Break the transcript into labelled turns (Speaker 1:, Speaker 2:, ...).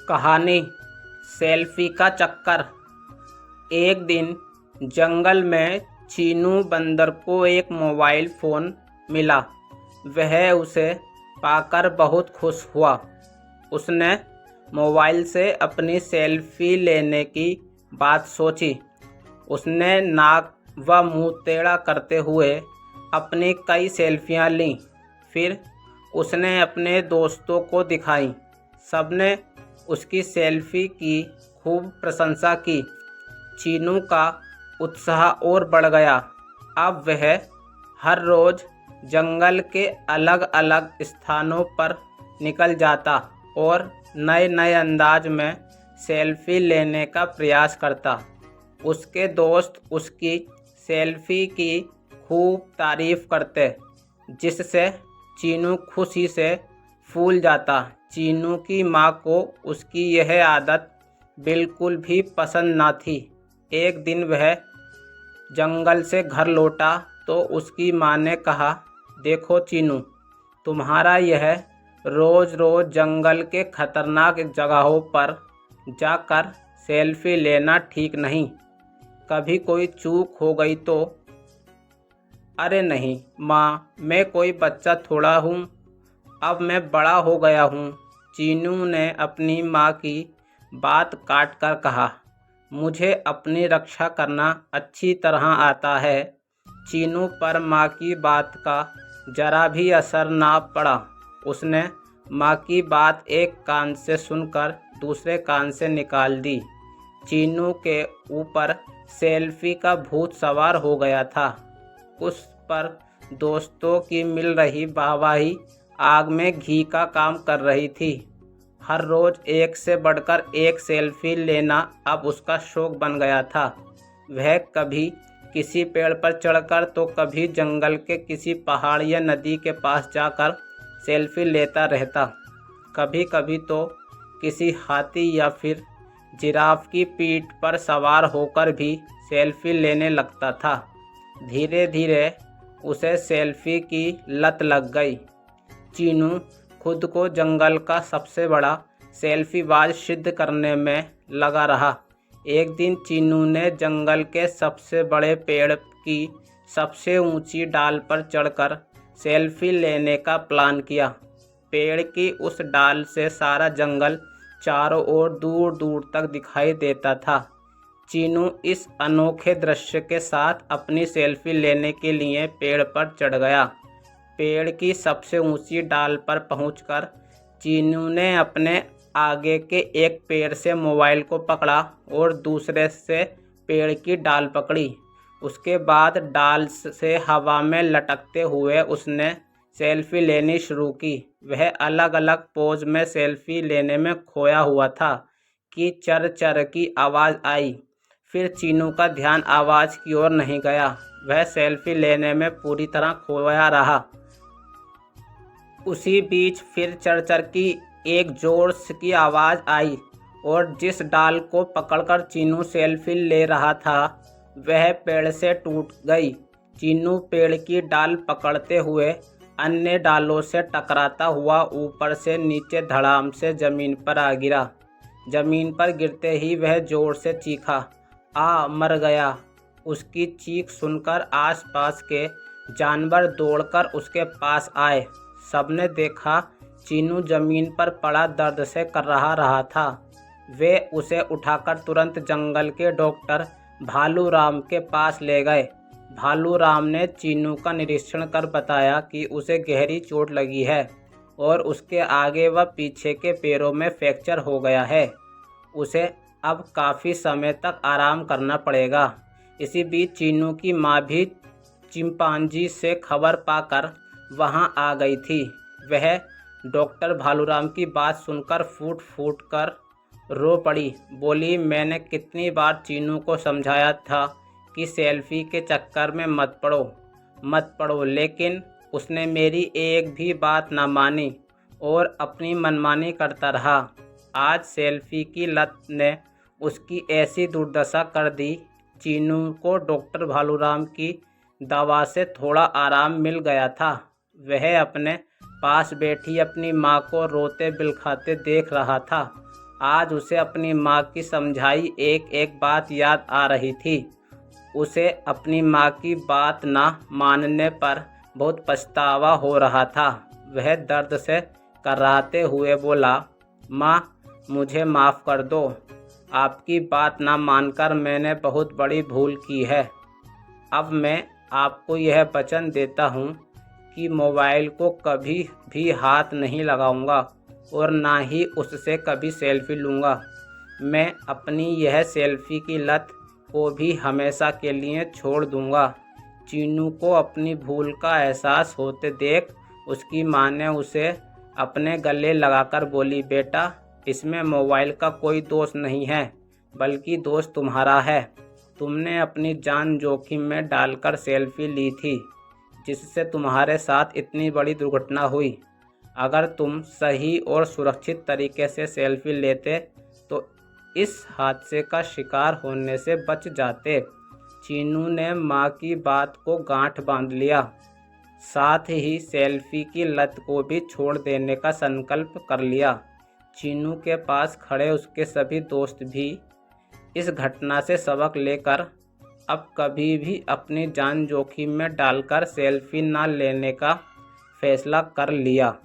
Speaker 1: कहानी सेल्फी का चक्कर। एक दिन जंगल में चीनू बंदर को एक मोबाइल फ़ोन मिला। वह उसे पाकर बहुत खुश हुआ। उसने मोबाइल से अपनी सेल्फी लेने की बात सोची। उसने नाक व मुंह टेढ़ा करते हुए अपनी कई सेल्फियां लीं। फिर उसने अपने दोस्तों को दिखाई। सबने उसकी सेल्फी की खूब प्रशंसा की। चीनू का उत्साह और बढ़ गया। अब वह हर रोज़ जंगल के अलग अलग स्थानों पर निकल जाता और नए नए अंदाज में सेल्फी लेने का प्रयास करता। उसके दोस्त उसकी सेल्फी की खूब तारीफ करते, जिससे चीनू खुशी से फूल जाता। चीनू की माँ को उसकी यह आदत बिल्कुल भी पसंद न थी। एक दिन वह जंगल से घर लौटा तो उसकी माँ ने कहा, देखो चीनू, तुम्हारा यह रोज़ रोज़ जंगल के खतरनाक जगहों पर जाकर सेल्फी लेना ठीक नहीं। कभी कोई चूक हो गई तो? अरे नहीं माँ, मैं कोई बच्चा थोड़ा हूँ, अब मैं बड़ा हो गया हूँ। चीनू ने अपनी माँ की बात काट कर कहा, मुझे अपनी रक्षा करना अच्छी तरह आता है। चीनू पर माँ की बात का जरा भी असर ना पड़ा। उसने माँ की बात एक कान से सुनकर दूसरे कान से निकाल दी। चीनू के ऊपर सेल्फी का भूत सवार हो गया था। उस पर दोस्तों की मिल रही वाहवाही आग में घी का काम कर रही थी। हर रोज़ एक से बढ़कर एक सेल्फी लेना अब उसका शौक बन गया था। वह कभी किसी पेड़ पर चढ़कर तो कभी जंगल के किसी पहाड़ या नदी के पास जाकर सेल्फी लेता रहता। कभी कभी तो किसी हाथी या फिर जिराफ की पीठ पर सवार होकर भी सेल्फी लेने लगता था। धीरे धीरे उसे सेल्फी की लत लग गई। चीनू खुद को जंगल का सबसे बड़ा सेल्फीबाज सिद्ध करने में लगा रहा। एक दिन चीनू ने जंगल के सबसे बड़े पेड़ की सबसे ऊंची डाल पर चढ़कर सेल्फी लेने का प्लान किया। पेड़ की उस डाल से सारा जंगल चारों ओर दूर दूर तक दिखाई देता था। चीनू इस अनोखे दृश्य के साथ अपनी सेल्फी लेने के लिए पेड़ पर चढ़ गया। पेड़ की सबसे ऊंची डाल पर पहुंचकर चीनू ने अपने आगे के एक पैर से मोबाइल को पकड़ा और दूसरे से पेड़ की डाल पकड़ी। उसके बाद डाल से हवा में लटकते हुए उसने सेल्फी लेनी शुरू की। वह अलग अलग पोज में सेल्फी लेने में खोया हुआ था कि चर चर की आवाज़ आई। फिर चीनू का ध्यान आवाज़ की ओर नहीं गया। वह सेल्फी लेने में पूरी तरह खोया रहा। उसी बीच फिर चरचर की एक जोर की आवाज़ आई और जिस डाल को पकड़कर चीनू सेल्फी ले रहा था वह पेड़ से टूट गई। चीनू पेड़ की डाल पकड़ते हुए अन्य डालों से टकराता हुआ ऊपर से नीचे धड़ाम से ज़मीन पर आ गिरा। ज़मीन पर गिरते ही वह ज़ोर से चीखा, मर गया। उसकी चीख सुनकर आसपास के जानवर दौड़कर उसके पास आए। सबने देखा चीनू ज़मीन पर पड़ा दर्द से कर रहा था। वे उसे उठाकर तुरंत जंगल के डॉक्टर भालू राम के पास ले गए। भालू राम ने चीनू का निरीक्षण कर बताया कि उसे गहरी चोट लगी है और उसके आगे व पीछे के पैरों में फ्रैक्चर हो गया है। उसे अब काफ़ी समय तक आराम करना पड़ेगा। इसी बीच चीनू की माँ भी चिंपांजी से खबर पाकर वहां आ गई थी। वह डॉक्टर भालूराम की बात सुनकर फूट फूट कर रो पड़ी। बोली, मैंने कितनी बार चीनू को समझाया था कि सेल्फी के चक्कर में मत पड़ो, लेकिन उसने मेरी एक भी बात ना मानी और अपनी मनमानी करता रहा। आज सेल्फी की लत ने उसकी ऐसी दुर्दशा कर दी। चीनू को डॉक्टर भालूराम की दवा से थोड़ा आराम मिल गया था। वह अपने पास बैठी अपनी माँ को रोते बिलखाते देख रहा था आज उसे अपनी माँ की समझाई एक एक बात याद आ रही थी। उसे अपनी माँ की बात ना मानने पर बहुत पछतावा हो रहा था। वह दर्द से कराहते हुए बोला, माँ, मुझे माफ़ कर दो। आपकी बात ना मानकर मैंने बहुत बड़ी भूल की है। अब मैं आपको यह वचन देता हूँ कि मोबाइल को कभी भी हाथ नहीं लगाऊंगा और ना ही उससे कभी सेल्फी लूँगा। मैं अपनी यह सेल्फी की लत को भी हमेशा के लिए छोड़ दूँगा। चीनू को अपनी भूल का एहसास होते देख उसकी माँ ने उसे अपने गले लगाकर बोली, बेटा, इसमें मोबाइल का कोई दोष नहीं है, बल्कि दोष तुम्हारा है। तुमने अपनी जान जोखिम में डालकर सेल्फी ली थी, जिससे तुम्हारे साथ इतनी बड़ी दुर्घटना हुई। अगर तुम सही और सुरक्षित तरीके से सेल्फी लेते तो इस हादसे का शिकार होने से बच जाते। चीनू ने माँ की बात को गांठ बांध लिया, साथ ही सेल्फी की लत को भी छोड़ देने का संकल्प कर लिया। चीनू के पास खड़े उसके सभी दोस्त भी इस घटना से सबक लेकर अब कभी भी अपनी जान जोखिम में डालकर सेल्फी न लेने का फैसला कर लिया।